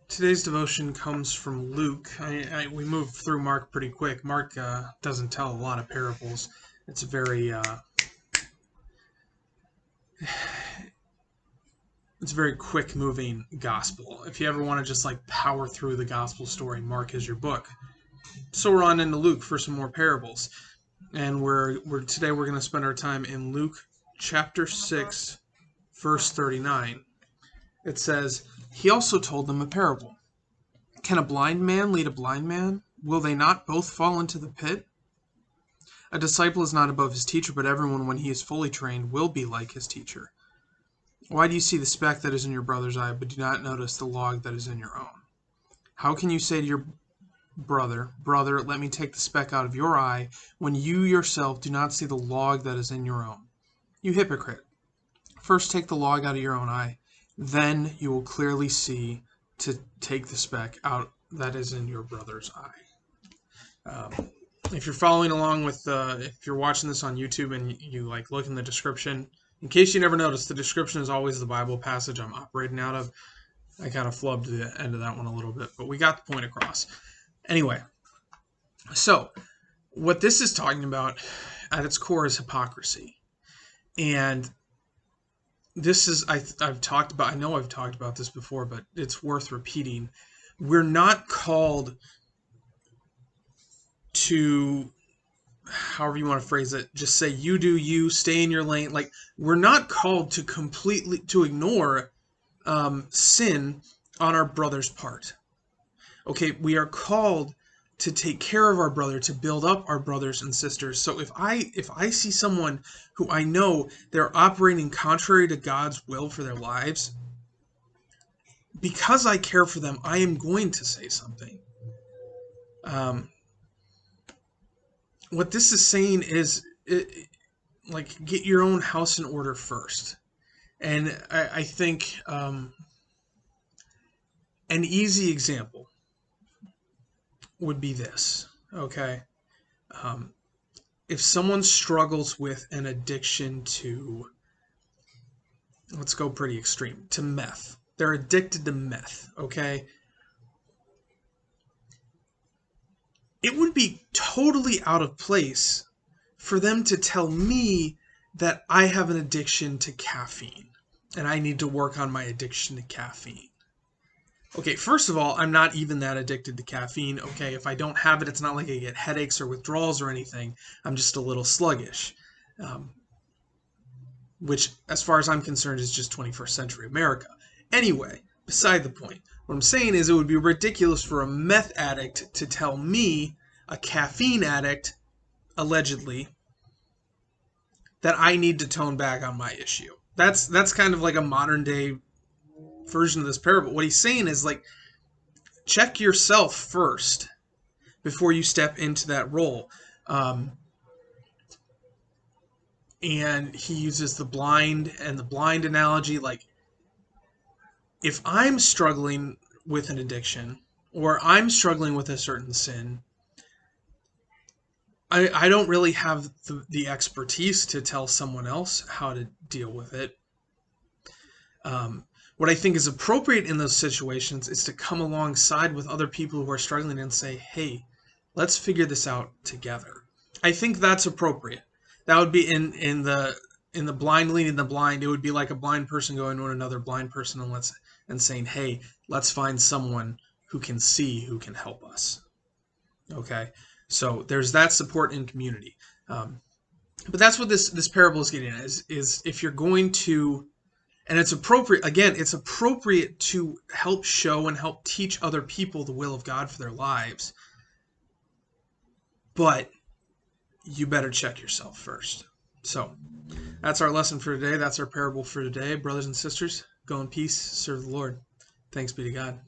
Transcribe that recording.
Today's devotion comes from Luke. We moved through Mark pretty quick. Mark doesn't tell a lot of parables. It's a very quick moving gospel. If you ever want to just like power through the gospel story, Mark is your book. So we're on into Luke for some more parables, and today we're going to spend our time in Luke chapter 6, verse 39. It says, "He also told them a parable. Can a blind man lead a blind man? Will they not both fall into the pit? A disciple is not above his teacher, but everyone, when he is fully trained, will be like his teacher. Why do you see the speck that is in your brother's eye, but do not notice the log that is in your own? How can you say to your brother, 'Brother, let me take the speck out of your eye,' when you yourself do not see the log that is in your own? You hypocrite! First take the log out of your own eye, then you will clearly see to take the speck out that is in your brother's eye." If you're following along with, if you're watching this on YouTube and you like look in the description, in case you never noticed, the description is always the Bible passage I'm operating out of. I kind of flubbed the end of that one a little bit, but we got the point across. Anyway, so what this is talking about at its core is hypocrisy. And this is, I know I've talked about this before, but it's worth repeating. We're not called to, however you want to phrase it, just say you do you, stay in your lane. Like, we're not called to completely ignore sin on our brother's part. Okay, we are called to take care of our brother, to build up our brothers and sisters. So if I see someone who I know they're operating contrary to God's will for their lives, because I care for them, I am going to say something. What this is saying is, like, get your own house in order first. And I think an easy example would be this, okay? If someone struggles with an addiction to, let's go pretty extreme, to meth. They're addicted to meth, okay? It would be totally out of place for them to tell me that I have an addiction to caffeine and I need to work on my addiction to caffeine. Okay, first of all, I'm not even that addicted to caffeine. Okay, if I don't have it, it's not like I get headaches or withdrawals or anything. I'm just a little sluggish, which, as far as I'm concerned, is just 21st century America. Anyway, beside the point. What I'm saying is it would be ridiculous for a meth addict to tell me, a caffeine addict, allegedly, that I need to tone back on my issue. That's kind of like a modern day version of this parable. What he's saying is, like, check yourself first before you step into that role. And he uses the blind analogy. Like, if I'm struggling with an addiction or I'm struggling with a certain sin, I don't really have the expertise to tell someone else how to deal with it. What I think is appropriate in those situations is to come alongside with other people who are struggling and say, hey, let's figure this out together. I think that's appropriate. That would be in the blind leading the blind. It would be like a blind person going to another blind person and saying, hey, let's find someone who can see, who can help us. Okay, so there's that support in community. But that's what this parable is getting at, is if you're going to, and it's appropriate, again, it's appropriate to help show and help teach other people the will of God for their lives. But you better check yourself first. So that's our lesson for today. That's our parable for today. Brothers and sisters, go in peace, serve the Lord. Thanks be to God.